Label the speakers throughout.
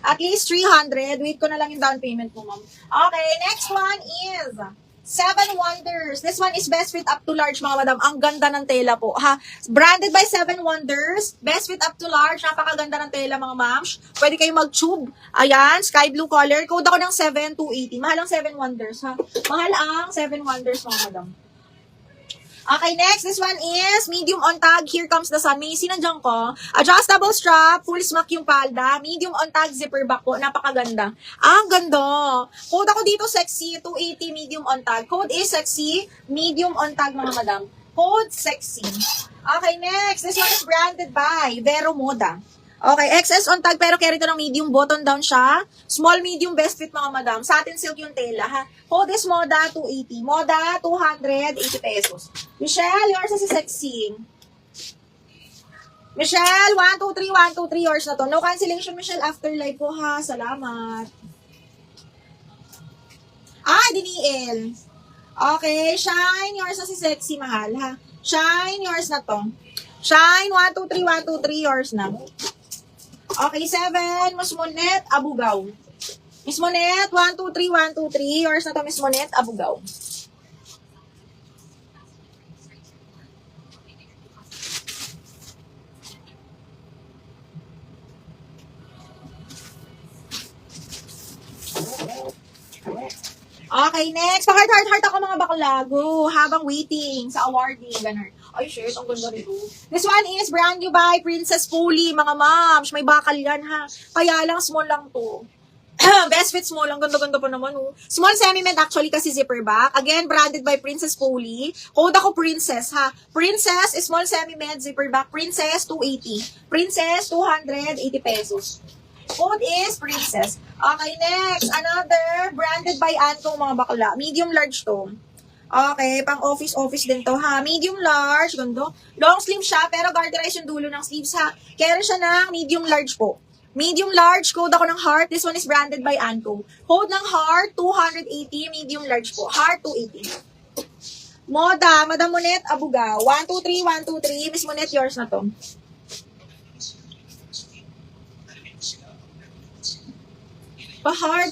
Speaker 1: At least 300. Wait ko na lang yung down payment mo, ma'am. Okay, next one is Seven Wonders. This one is best fit up to large, mga madam. Ang ganda ng tela po, ha? Branded by Seven Wonders. Best fit up to large. Napakaganda ng tela, mga ma'ams. Pwede kayo mag-tube. Ayan, sky blue color. Code ako ng 7280. Mahal ang Seven Wonders, ha? Mahal ang Seven Wonders, mga madam. Okay, next. This one is medium on tag. Here comes the sun. May sinadyan ko. Adjustable strap. Full smock yung palda. Medium on tag. Zipper back po. Napakaganda. Ang ganda. Code ako dito sexy. 280 medium on tag. Code is sexy. Medium on tag, mga madam. Code sexy. Okay, next. This one is branded by Vero Moda. Okay, XS on tag pero carry ito ng medium, button down siya. Small, medium, best fit, mga madam. Satin silk yung tela, ha. Code is Moda 280. Moda 280 pesos. Michelle, yours na si Sexy. Michelle, 123, 123, yours na to. No cancellation, Michelle, after live po, ha. Salamat. Diniel. Okay, Shine, yours na si Sexy, mahal, ha. Shine, yours na to. Shine, 123, 123, yours na. Okay, 7, Miss Monet, Abugaw. Miss Monet, 123, 123. Yours na to, Miss Monet, Abugaw. Okay, next. Pa-heart ako, mga bakulago. Habang waiting sa awarding. Ganun. Ay, shit. Ang ganda rin. This one is brand new by Princess Polly. Mga moms, may bakal yan, ha. Kaya lang, small lang to. Best fit small. Ang ganda-ganda pa naman, oh. Small semi-med actually kasi zipper back. Again, branded by Princess Polly. Code ako Princess, ha. Princess, small semi-med, zipper back. Princess, 280. Princess, 280 pesos. Code is Princess. Okay, next. Another branded by Anko, mga bakla. Medium large to. Okay, pang office din to, ha. Medium large, ganda. Long sleeve siya, pero garterize yung dulo ng sleeves, ha. Carry siya ng medium large po. Medium large, code ako ng heart. This one is branded by Anko. Code ng heart, 280. Medium large po. Heart, 280. Moda, Madam Monet, Abuga. 123, 123. Miss Monet, yours na to. Pa-heart.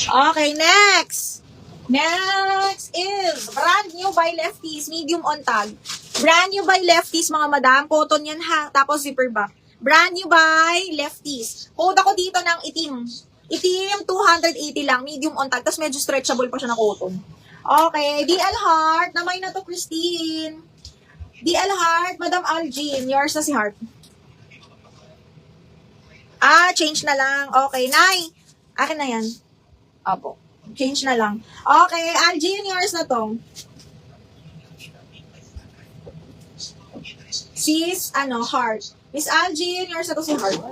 Speaker 1: Okay, next. Next is brand new by Lefties, medium on tag. Brand new by Lefties, mga madam. Cotton yan, ha. Tapos zipper back. Brand new by Lefties. Code ako dito ng itim. Itim, 280 lang. Medium on tag. Tapos medyo stretchable pa siya na cotton. Okay, DL Heart. Namay na to, Christine. DL Heart, Madam Algin. Yours na si Heart. Change na lang. Okay, Nay. Akin na yan. Opo. Change na lang. Okay, Algin, yours na to. Sis, Heart. Miss Algin, yours na to si Heart.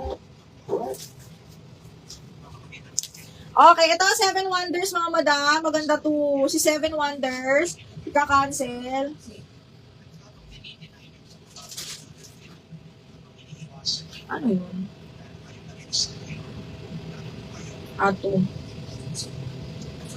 Speaker 1: Okay, ito, Seven Wonders, mga madam. Maganda to. Si Seven Wonders. Ika-cancel. Ano yun? Ato.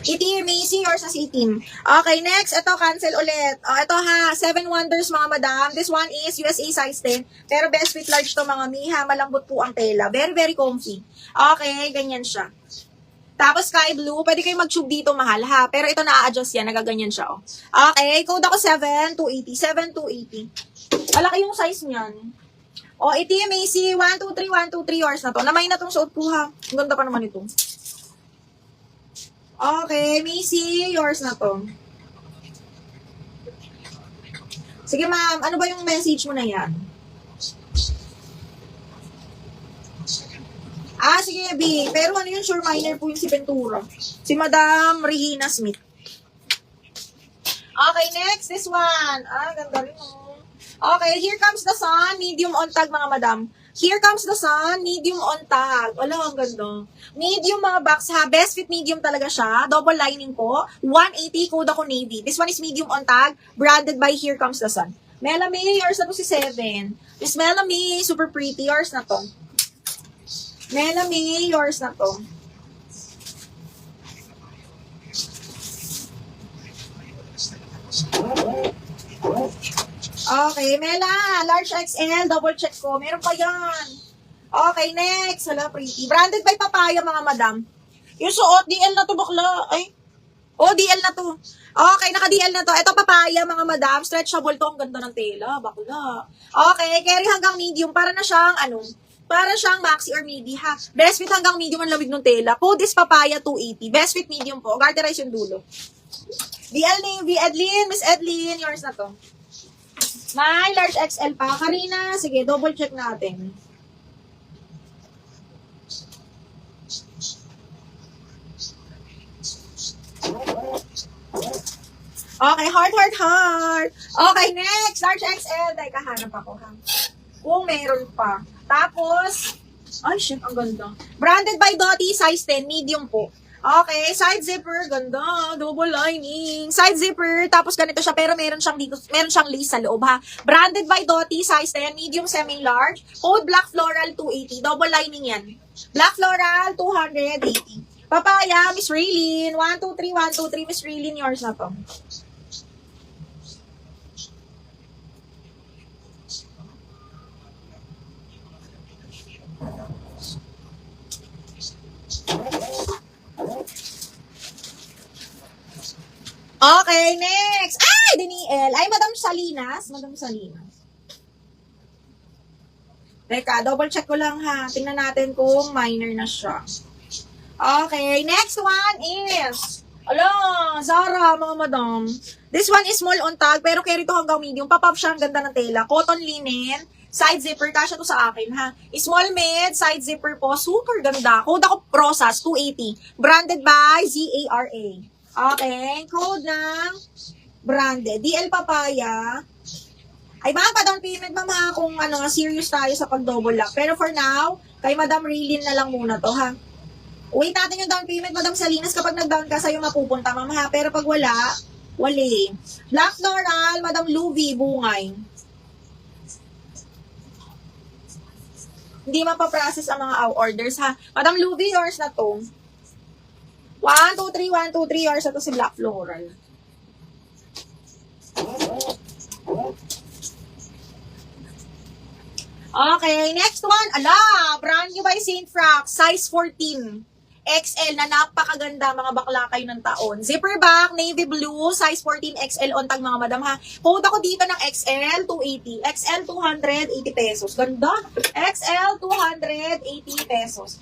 Speaker 1: Itim, Macy, yours as itim. Okay, next. Ito, cancel ulit. Ito ha, Seven Wonders, mga madam. This one is USA size 10. Pero best fit large to, mga miha. Malambot po ang tela. Very, very comfy. Okay, ganyan siya. Tapos sky blue. Pwede kayo mag-tube dito, mahal ha. Pero ito na-adjust yan. Nagaganyan siya, oh. Okay, code ako 7280. 7280. Malaki yung size niyan. Itim, Macy. 123, 123 yours na to. Namay na tong suot ko, ha. Ang ganda pa naman ito. Okay, Macy, yours na to. Sige, ma'am. Ano ba yung message mo na yan? Sige, B. Pero ano yun, sure minor po yung si Ventura. Si Madam Regina Smith. Okay, next. This one. Ganda rin, oh. Okay, here comes the sun. Medium on tag, mga madam. Here comes the sun. Medium on tag. Wala, ang ganda. Medium, mga box, ha. Best fit medium talaga siya. Double lining po. 180, code ako navy. This one is medium on tag. Branded by Here Comes the Sun. Melanie, yours na to si 7. Miss Melanie, super pretty. Yours na to. Melanie, yours na to. Okay, Mela, large XL, double check ko. Meron pa yan. Okay, next. Hala, pretty. Branded by Papaya, mga madam. Yung suot, DL na to, bakla. Ay, DL na to. Okay, naka-DL na to. Ito, Papaya, mga madam. Stretchable to. Ang ganda ng tela, bakla. Okay, carry hanggang medium. Para na siyang, para siyang maxi or midi, ha. Best fit hanggang medium ang lamig ng tela. Code is Papaya 280. Best fit medium po. Garterize yung dulo. DL Navy, Edlin, Miss Edlin, yours na to. May large XL pa. Karina, sige, double check natin. Okay, heart. Okay, next. Large XL. Dahil kahanap ako, ha. Kung meron pa. Tapos, ay, shit, ang ganda. Branded by Dottie, size 10, medium po. Okay, side zipper, ganda, double lining. Side zipper, tapos ganito siya, pero meron siyang dito, meron siyang lace sa loob, ha. Branded by Dottie, size 10, medium, semi-large. Code Black Floral 280, double lining yan. Black Floral 280. Papaya, Miss Raylene, 123, Miss Raylene, yours na to. Okay, next. Ay, Daniel. Ay, Madam Salinas. Teka, double check ko lang, ha. Tingnan natin kung minor na siya. Okay, next one is, Zara, mga madam. This one is small on tag, pero carry to hanggang medium. Papap siya, ang ganda ng tela. Cotton linen, side zipper, kasya to sa akin, ha. Small mid, side zipper po, super ganda. Code ako Rosas, 280. Branded by ZARA. Okay, code ng branded. DL Papaya. Ay, mga pa-down payment, mama, kung serious tayo sa pag-double lock. Pero for now, kay Madam Raylene na lang muna to, ha. Wait natin yung down payment, Madam Salinas, kapag nag-down ka, sa'yo mapupunta, mama, ha. Pero pag wala, wali. Black Floral, Madam Luvi, bungay. Hindi mapaprocess ang mga orders, ha. Madam Luvi, yours na to. 1, 2, 3, yours na to si Black Floral. Okay, next one. Brand new by Saint Frax, size 14. XL na napakaganda, mga bakla kayo ng taon. Zipper back, navy blue, size 14 XL on tag, mga madam, ha. Code ako dito ng XL 280. XL 280 pesos. Ganda. XL 280 pesos.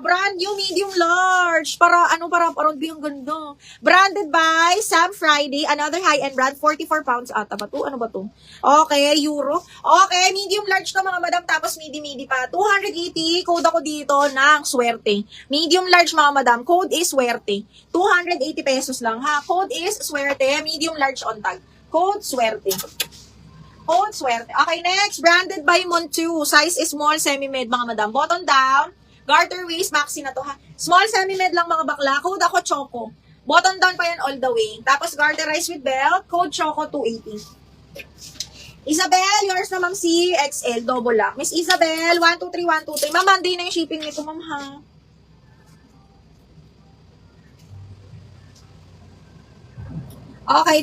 Speaker 1: Brand new medium large. Para yung ganda. Branded by Sam Friday, another high-end brand, 44 pounds ata ba to? Ano ba to? Okay, euro. Okay, medium large to, mga madam, tapos midi pa. 280, code ako dito ng swerte. Medium large, mga madam, code is swerte. 280 pesos lang, ha. Code is swerte, medium large on tag. Code swerte. Code swerte. Okay, next, branded by Montu. Size is small, semi-med, mga madam. Button down, garter waist, maxi na to, ha. Small, semi-med lang, mga bakla. Code ako Choco. Button down pa yan all the way. Tapos garterize with belt, code Choco 280. Isabel, yours na, ma'am, si XL, double lock. Miss Isabel, 123. Ma'am, Monday na yung shipping nito, ma'am, ha. Okay,